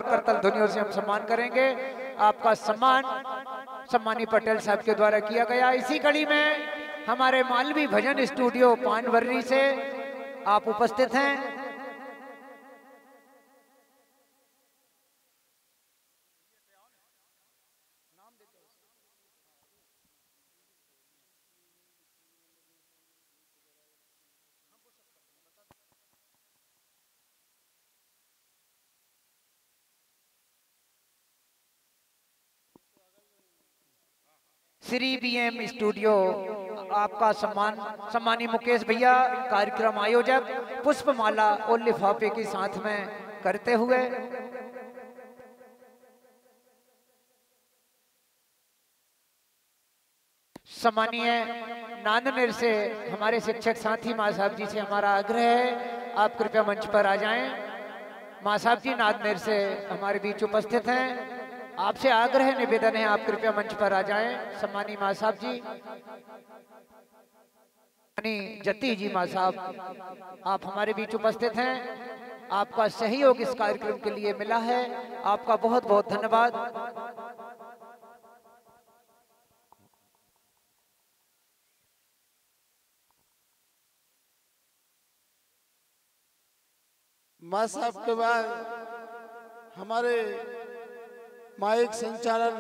करतल ध्वनियों से हम सम्मान करेंगे। आपका सम्मान सम्मानी पटेल साहब के द्वारा किया गया। इसी कड़ी में हमारे मालवी भजन स्टूडियो पानवर्री से आप उपस्थित हैं। श्री बीएम स्टूडियो आपका सम्मान सम्मानी मुकेश भैया कार्यक्रम आयोजक पुष्पमाला और लिफाफे के साथ में करते हुए सम्मानीय नांदनेर से हमारे शिक्षक साथी माँ साहब जी से हमारा आग्रह है, आप कृपया मंच पर आ जाएं। माँ साहब जी नांदनेर से हमारे बीच उपस्थित हैं। आपसे आग्रह निवेदन है, आप कृपया मंच पर आ जाएं। सम्मानी माँ साहब जी, जत्ती जी माँ साहब, आप हमारे बीच उपस्थित हैं। आपका सहयोग इस कार्यक्रम के लिए मिला है, आपका बहुत बहुत धन्यवाद। माँ साहब के बाद हमारे माइक संचालन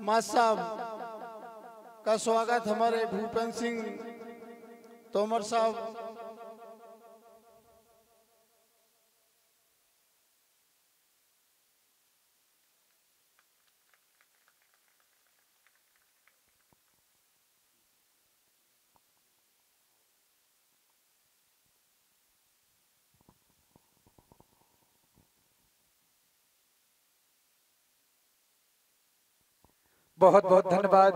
माँ साहब का स्वागत हमारे भूपेंद्र सिंह तोमर साहब। बहुत बहुत धन्यवाद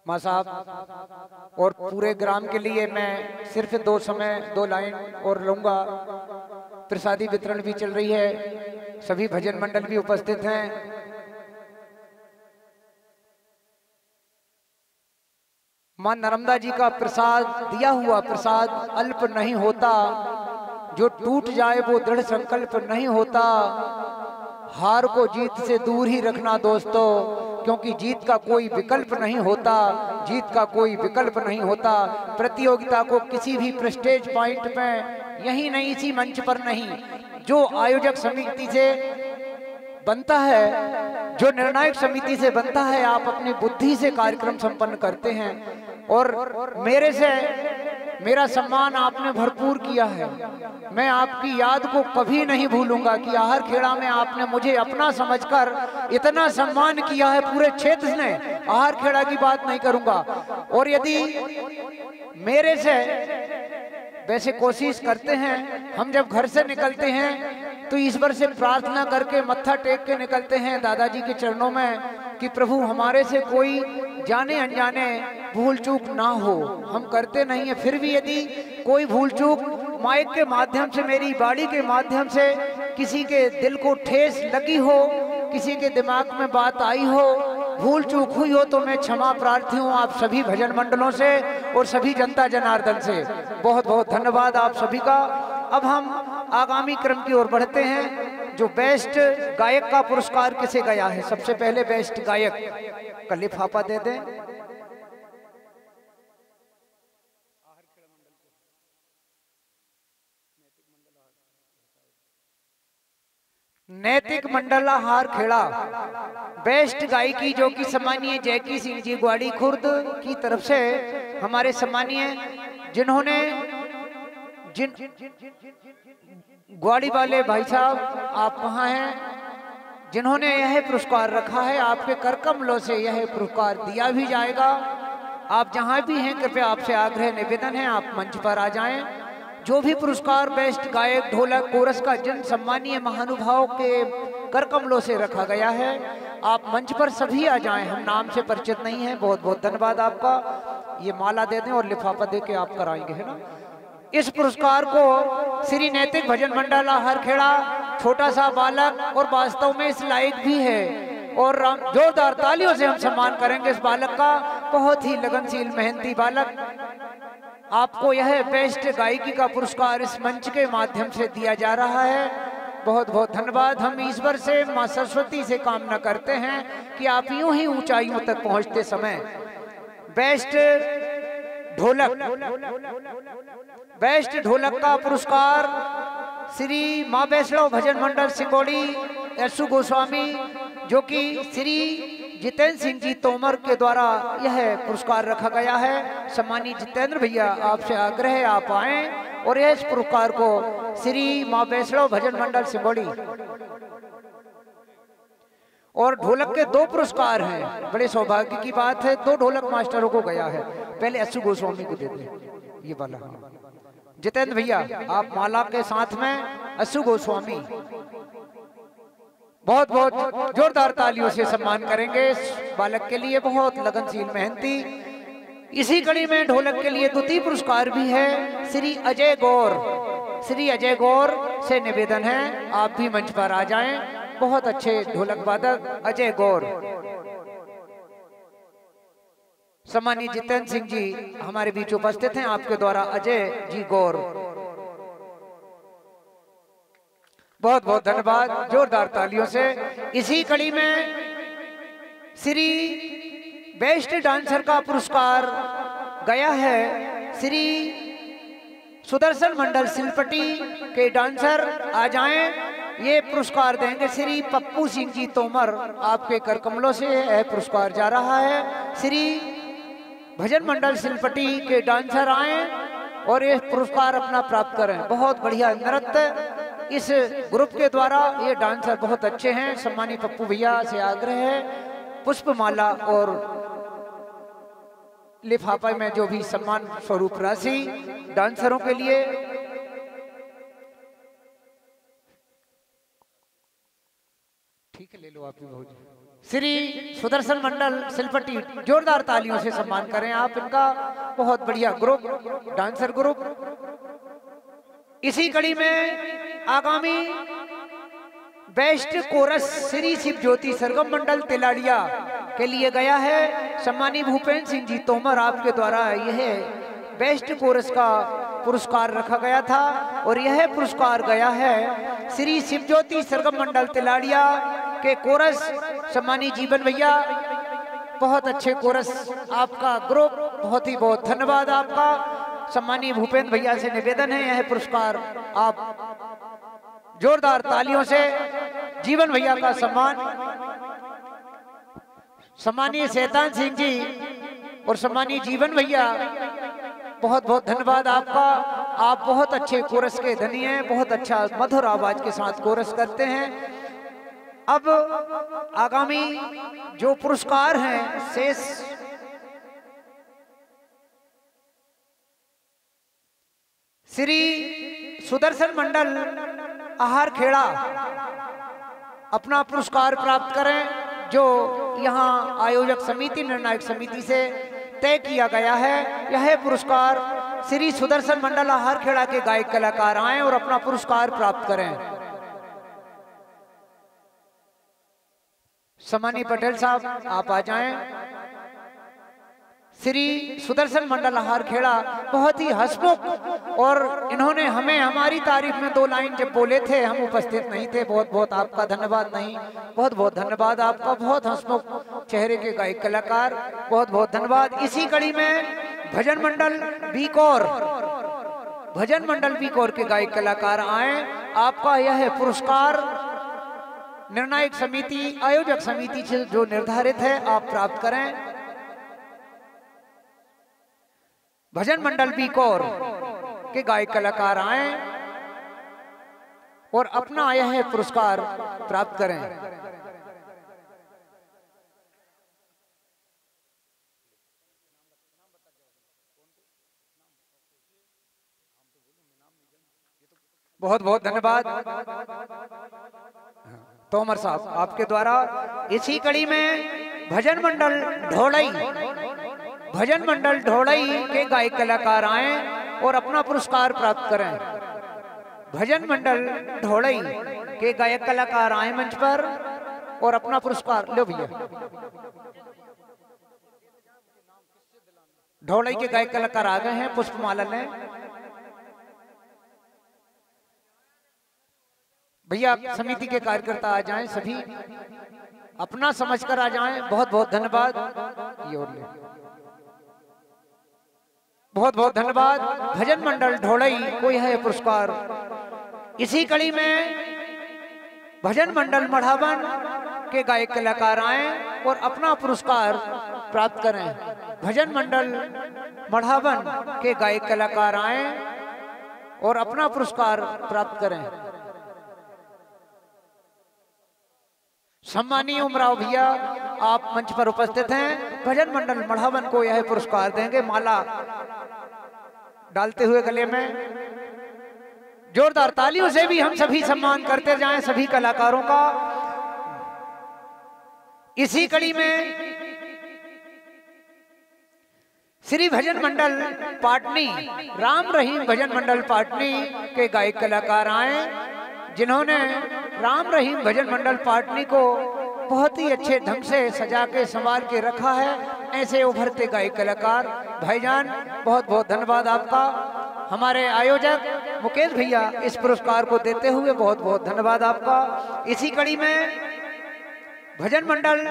माँ साहब। और पूरे ग्राम के लिए मैं सिर्फ दो लाइन और लूंगा। प्रसादी वितरण भी चल रही है, सभी भजन मंडल भी उपस्थित हैं। माँ नर्मदा जी का प्रसाद दिया हुआ प्रसाद अल्प नहीं होता, जो टूट जाए वो दृढ़ संकल्प नहीं होता। हार को जीत से दूर ही रखना दोस्तों, क्योंकि जीत का कोई विकल्प नहीं होता, जीत का कोई विकल्प नहीं होता। प्रतियोगिता को किसी भी प्रेस्टेज पॉइंट में यही नहीं, इसी मंच पर नहीं, जो आयोजक समिति से बनता है, जो निर्णायक समिति से बनता है, आप अपनी बुद्धि से कार्यक्रम संपन्न करते हैं। और मेरा सम्मान आपने भरपूर किया है। मैं आपकी याद को कभी नहीं भूलूंगा कि आहर खेड़ा में आपने मुझे अपना समझकर इतना सम्मान किया है पूरे क्षेत्र ने। आहर खेड़ा की बात नहीं करूंगा। और यदि मेरे से वैसे कोशिश करते हैं, हम जब घर से निकलते हैं तो ईश्वर से प्रार्थना करके मत्था टेक के निकलते हैं दादाजी के चरणों में कि प्रभु हमारे से कोई जाने अनजाने भूल चूक ना हो। हम करते नहीं है, फिर भी यदि कोई भूल चूक माइक के माध्यम से, मेरी बाड़ी के माध्यम से किसी के दिल को ठेस लगी हो, किसी के दिमाग में बात आई हो, भूल चूक हुई हो, तो मैं क्षमा प्रार्थी हूँ आप सभी भजन मंडलों से और सभी जनता जनार्दन से। बहुत बहुत धन्यवाद आप सभी का। अब हम आगामी क्रम की ओर बढ़ते हैं। जो बेस्ट गायक का पुरस्कार किसे गया है, सबसे पहले बेस्ट गायक का लिफाफा दे दें। नैतिक मंडला हार खेड़ा बेस्ट गायकी, जो कि सम्मानीय जैकी सिंह जी ग्वाड़ी खुर्द की तरफ से हमारे सम्मानीय जिन्होंने ग्वाड़ी वाले भाई साहब आप वहां हैं, जिन्होंने यह पुरस्कार रखा है, आपके कर कमलों से यह पुरस्कार दिया भी जाएगा। आप जहां भी हैं कृपया आपसे आग्रह निवेदन है, आप मंच पर आ जाएं। जो भी पुरस्कार बेस्ट गायक ढोलक कोरस का जिन सम्मानीय महानुभाव के कर कमलों से रखा गया है, आप मंच पर सभी आ जाएं। हम नाम से परिचित नहीं हैं। बहुत बहुत धन्यवाद आपका। ये माला दे दें और लिफाफा दे के आप कराएंगे, है ना। इस पुरस्कार को श्री नैतिक भजन मंडल हर खेड़ा, छोटा सा बालक और वास्तव में इस लायक भी है, और जोरदार तालियों से हम सम्मान करेंगे इस बालक का। बहुत ही लगनशील मेहनती बालक आपको यह बेस्ट गायकी का पुरस्कार इस मंच के माध्यम से दिया जा रहा है। बहुत बहुत धन्यवाद। हम ईश्वर से, मां सरस्वती से कामना करते हैं कि आप यूं ही ऊंचाइयों तक पहुंचते समय बेस्ट ढोलक का पुरस्कार श्री मां वैष्णव भजन मंडल सिंगोड़ी यशु गोस्वामी, जो कि श्री जितेंद्र सिंह जी तोमर के द्वारा यह पुरस्कार रखा गया है। सम्मानित जितेंद्र भैया, आपसे आग्रह है आप आए और इस पुरस्कार को श्री मां वैष्णव भजन मंडल सिंगोड़ी। और ढोलक के 2 पुरस्कार हैं, बड़े सौभाग्य की बात है। 2 ढोलक मास्टरों को गया है। पहले यशु गोस्वामी को देते हैं ये वाला। जितेंद्र भैया, आप माला के साथ में यशु गोस्वामी, बहुत बहुत जोरदार तालियों से सम्मान करेंगे इस बालक के लिए, बहुत लगनशील मेहनती। इसी कड़ी में ढोलक के लिए द्वितीय पुरस्कार भी है श्री अजय गौर। श्री अजय गौर से निवेदन है आप भी मंच पर आ जाएं। बहुत अच्छे ढोलक वादक अजय गौर। सम्मानित जितेंद्र सिंह जी हमारे बीच उपस्थित हैं, आपके द्वारा अजय जी गौर। बहुत बहुत धन्यवाद, जोरदार तालियों से। इसी कड़ी में श्री बेस्ट डांसर का पुरस्कार गया है श्री सुदर्शन मंडल सिलपटी के डांसर आ जाएं। ये पुरस्कार देंगे श्री पप्पू सिंह जी तोमर, आपके कर कमलों से यह पुरस्कार जा रहा है। श्री भजन मंडल सिलपटी के डांसर आए और ये पुरस्कार अपना प्राप्त करें। बहुत बढ़िया नृत्य इस ग्रुप के द्वारा, ये डांसर बहुत अच्छे हैं। सम्मानित पप्पू भैया से आग्रह है पुष्पमाला और लिफाफा में जो भी सम्मान स्वरूप राशि डांसरों के लिए। ठीक है, ले लो आप भी। बहुत श्री सुदर्शन मंडल सिलपटी, जोरदार तालियों से सम्मान करें आप इनका। बहुत बढ़िया ग्रुप, डांसर ग्रुप। इसी कड़ी में आगामी बेस्ट कोरस श्री शिव ज्योति सरगम मंडल तिलाड़िया के लिए गया है। सम्मानित भूपेंद्र सिंह जी तोमर, आपके द्वारा यह बेस्ट कोरस का पुरस्कार रखा गया था और यह पुरस्कार गया है श्री शिव ज्योति सरगम मंडल तिलाड़िया के कोरस। सम्मानित जीवन भैया, बहुत अच्छे कोरस आपका ग्रुप, बहुत ही बहुत धन्यवाद आपका। सम्मानित भूपेंद्र भैया से निवेदन है यह पुरस्कार आप जोरदार तालियों से जीवन भैया का सम्मान। सम्मानित शैतान सिंह जी और सम्मानित जीवन भैया, बहुत बहुत धन्यवाद आपका। आप बहुत अच्छे कोरस के धनी हैं, बहुत अच्छा मधुर आवाज के साथ कोरस करते हैं। अब आगामी जो पुरस्कार हैं शेष श्री सुदर्शन मंडल आहार खेड़ा अपना पुरस्कार प्राप्त करें, जो यहाँ आयोजक समिति, निर्णायक समिति से तय किया गया है। यह पुरस्कार श्री सुदर्शन मंडल आहार खेड़ा के गायक कलाकार आए और अपना पुरस्कार प्राप्त करें। सम्मानित पटेल साहब आप आ जाएं। श्री सुदर्शन मंडल आहार खेड़ा बहुत ही हंसमुख, और इन्होंने हमें हमारी तारीफ में 2 लाइन जब बोले थे, हम उपस्थित नहीं थे। बहुत बहुत आपका धन्यवाद। नहीं, बहुत बहुत धन्यवाद आपका। बहुत हंसमुख चेहरे के गायक कलाकार, बहुत बहुत धन्यवाद। इसी कड़ी में भजन मंडल बीकोर के गायक कलाकार आए। आपका यह पुरस्कार निर्णायक समिति, आयोजक समिति से जो निर्धारित है आप प्राप्त करें। भजन मंडल बीकोर के गायक कलाकार आए और अपना यह पुरस्कार प्राप्त करें। बहुत बहुत धन्यवाद तोमर साहब, आपके द्वारा इसी कड़ी में भजन मंडल ढोड़ई के गायक कलाकार आए और अपना पुरस्कार प्राप्त करें। भजन मंडल ढोड़ई के गायक कलाकार आए मंच पर और अपना पुरस्कार लो भैया। ढोलई के गायक कलाकार आ गए हैं पुष्पमाला ने। भैया समिति के कार्यकर्ता आ जाएं, सभी अपना समझकर आ जाएं। बहुत बहुत धन्यवाद। ये और ले, बहुत बहुत धन्यवाद। भजन मंडल ढोलई को यह पुरस्कार। इसी कड़ी में भजन मंडल मढ़ावन के गायक कलाकार आए और अपना पुरस्कार प्राप्त करें। भजन मंडल मढ़ावन के गायक कलाकार आए और अपना पुरस्कार प्राप्त करें। सम्मानीय उमराव भैया आप मंच पर उपस्थित हैं। भजन मंडल मढ़ावन को यह पुरस्कार देंगे, माला डालते हुए गले में। जोरदार तालियों से भी हम सभी सम्मान करते जाएं सभी कलाकारों का। इसी कड़ी में श्री भजन मंडल पाटनी, राम रहीम भजन मंडल पाटनी के गायक कलाकार आए, जिन्होंने राम रहीम भजन मंडल पाटनी को बहुत ही अच्छे ढंग से सजा के संवार के रखा है। ऐसे उभरते गायक कलाकार भाईजान, बहुत बहुत धन्यवाद आपका। हमारे आयोजक मुकेश भैया इस पुरस्कार को देते हुए बहुत बहुत धन्यवाद आपका। इसी कड़ी में भजन मंडल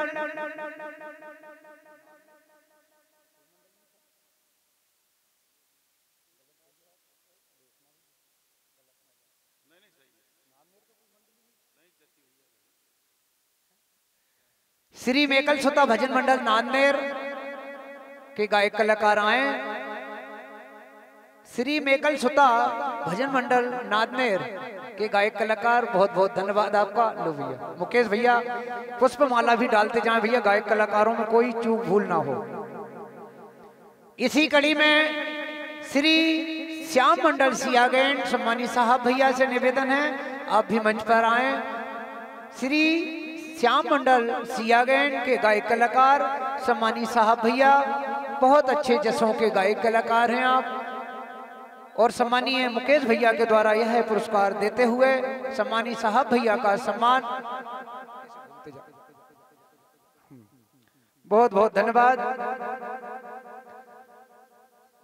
श्री मेकल सुता भजन मंडल नांदेड़ के गायक कलाकार आए। श्री मेकल सुता भजन मंडल नांदेड़ के गायक कलाकार, बहुत बहुत धन्यवाद आपका। लो भैया मुकेश भैया पुष्पमाला भी डालते जाएं भैया, गायक कलाकारों में कोई चूक भूल ना हो। इसी कड़ी में श्री श्याम मंडल सियागैंड सम्मानी साहब भैया से निवेदन है आप भी मंच पर आए। श्री श्याम मंडल सियागैंड के गायक कलाकार सम्मानी साहब भैया, बहुत अच्छे जसों के गायक कलाकार हैं आप। और सम्मानीय मुकेश भैया के द्वारा यह पुरस्कार देते हुए सम्मानी साहब भैया का सम्मान। बहुत बहुत धन्यवाद,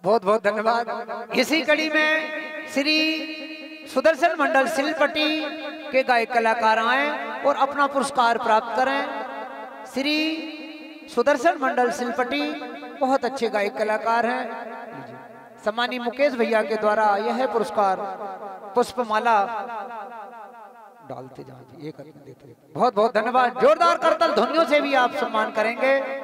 बहुत बहुत धन्यवाद। इसी कड़ी में श्री सुदर्शन मंडल सिलपटी के गायक कलाकार आए और अपना पुरस्कार प्राप्त करें। श्री सुदर्शन मंडल सिलपटी बहुत अच्छे गायक कलाकार हैं। सम्मानी मुकेश भैया के द्वारा यह पुरस्कार पुष्पमाला डालते जाएं, एक देते। बहुत बहुत धन्यवाद। जोरदार करतल ध्वनियों से भी आप सम्मान करेंगे।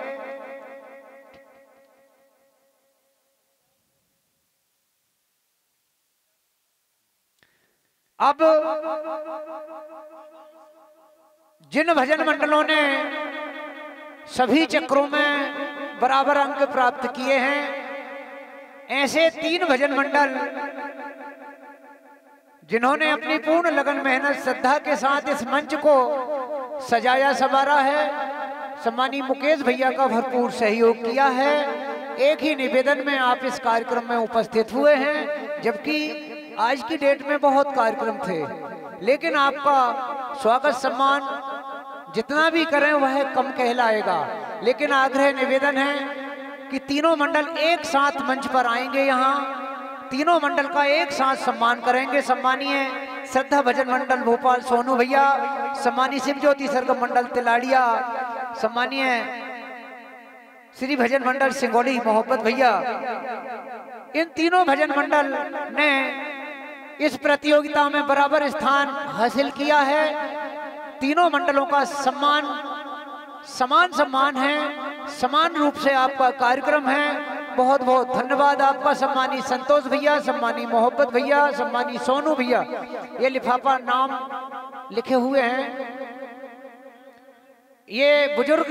अब जिन भजन मंडलों ने सभी चक्रों में बराबर अंक प्राप्त किए हैं, ऐसे 3 भजन मंडल जिन्होंने अपनी पूर्ण लगन मेहनत श्रद्धा के साथ इस मंच को सजाया संवारा है, सम्मानी मुकेश भैया का भरपूर सहयोग किया है। एक ही निवेदन में आप इस कार्यक्रम में उपस्थित हुए हैं, जबकि आज की डेट में बहुत कार्यक्रम थे, लेकिन आपका स्वागत सम्मान जितना भी करें वह कम कहलाएगा। लेकिन आग्रह निवेदन है कि तीनों मंडल एक साथ मंच पर आएंगे, यहाँ तीनों मंडल का एक साथ सम्मान करेंगे। सम्मानीय श्रद्धा भजन मंडल भोपाल सोनू भैया, सम्मानीय शिव ज्योति सरगम मंडल तिलाड़िया, सम्मानीय श्री भजन मंडल सिंगोली मोहब्बत भैया, इन तीनों भजन मंडल ने इस प्रतियोगिता में बराबर स्थान हासिल किया है। तीनों मंडलों का समान सम्मान है, समान रूप से आपका कार्यक्रम है। बहुत बहुत धन्यवाद आपका। सम्मानी संतोष भैया, सम्मानी मोहब्बत भैया, सम्मानी सोनू भैया, ये लिफाफा नाम लिखे हुए हैं। ये बुजुर्ग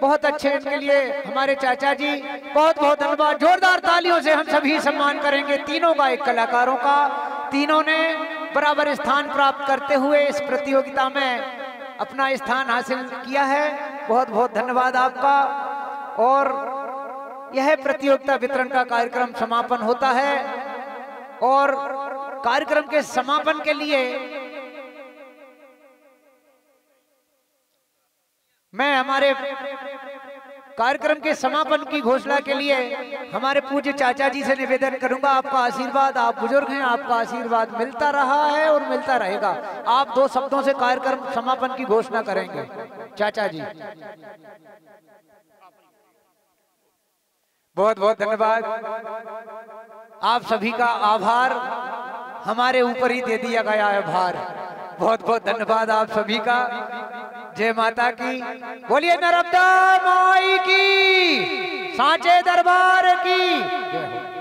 बहुत अच्छे, इनके लिए हमारे चाचा जी बहुत बहुत धन्यवाद। जोरदार तालियों से हम सभी सम्मान करेंगे तीनों गायक कलाकारों का। तीनों ने बराबर स्थान प्राप्त करते हुए इस प्रतियोगिता में अपना स्थान हासिल किया है। बहुत बहुत धन्यवाद आपका। और यह प्रतियोगिता वितरण का कार्यक्रम समापन होता है और कार्यक्रम के समापन के लिए मैं हमारे कार्यक्रम के समापन की घोषणा के लिए हमारे पूज्य चाचा जी से निवेदन करूंगा, आपका आशीर्वाद, आप बुजुर्ग हैं, आपका आशीर्वाद मिलता रहा है और मिलता रहेगा। आप 2 शब्दों से कार्यक्रम समापन की घोषणा करेंगे चाचा जी। बहुत बहुत धन्यवाद, आप सभी का आभार हमारे ऊपर ही दे दिया गया है भार। बहुत बहुत धन्यवाद आप सभी का। जय माता की, बोलिए नर्मदा माई की, सांचे दरबार की जय हो।